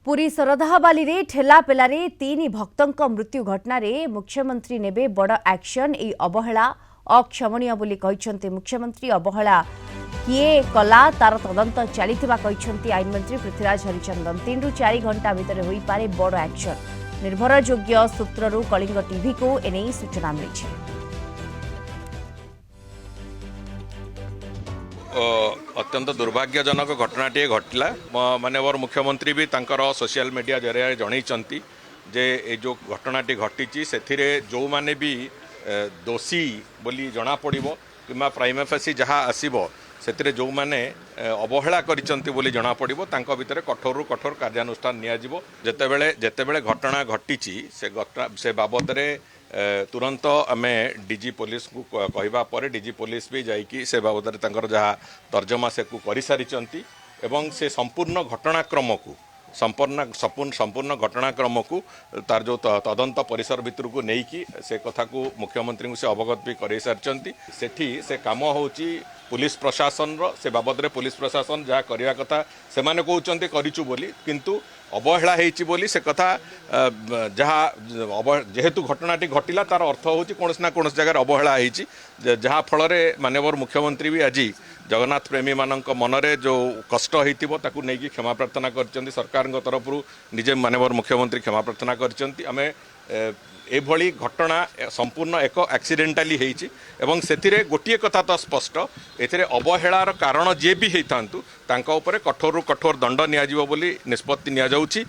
पुरी सरदाहाबाली रे ठेला पेलारे तीन भक्तों मृत्यु घटना रे मुख्यमंत्री नेबे बड़ एक्शन। ए अवहेला अक्षमणीय बोली कहिसंती मुख्यमंत्री। अवहेला किए कला तार तदंत चलीथिबा कहिसंती आईन मंत्री पृथ्वीराज हरिचंदन। 3 ରୁ 4 घंटा भितर होई पारे बड़ एक्शन। निर्भरयोग्य सूत्ररू कलिंग टीवी को एने सूचना मिली। अत्यंत दुर्भाग्यजनक घटनाटे घटला। माननीय मुख्यमंत्री भी तांकर सोशल मीडिया जरिया जनईचंती जे ए जो घटनाटी घटी से जो माने भी दोषी बोली जना पड़िबो किंबा प्राइमा फेसी जहाँ आसीबो से जो माने अवहेला करिसंती बोली जना पड़िबो तांको भितर कठोर रु कठोर कार्यानुष्ठान निया जिवो। जेतेबेले घटना घटीची से बाबद रे तुरंत आमे डीजी पुलिस को कहवा पर डीजी पुलिस भी जाइकी से बाबद जहाँ तर्जमा से करि सारिचंती एवं से संपूर्ण घटनाक्रम को संपूर्ण घटनाक्रम को तार जो तदंत परिसर भितर को नहीं से कथा को मुख्यमंत्री से अवगत भी कर सारी। सेठी से काम होची पुलिस प्रशासन से बाबद रे पुलिस प्रशासन जहाँ करवा कथा से माने कहते करिचु बोली किंतु अवहेला होईची बोली से कथा जहाँ जेहेतु घटनाटी घटिला तार अर्थ होची कोनस ना कोनस जगह अवहेला होईची जहाँ फल माननीय मुख्यमंत्री भी आज जगन्नाथ प्रेमी मानक मनरे जो कष्ट होइतिबो ताकू नेकी क्षमा प्रार्थना करचंती। सरकार तरफ निजे माननीय मुख्यमंत्री क्षमा प्रार्थना करचंती। आमे एभली घटना संपूर्ण एक एक्सीडेंटाली होईची एवं सेथिरे गोटिए कथा तो स्पष्ट एथिरे अवहेलार कारण जे भी होइथांतु तांका उपरे कठोर रु कठोर दंड निया जिवो बोली निष्पत्ति निया जाउची।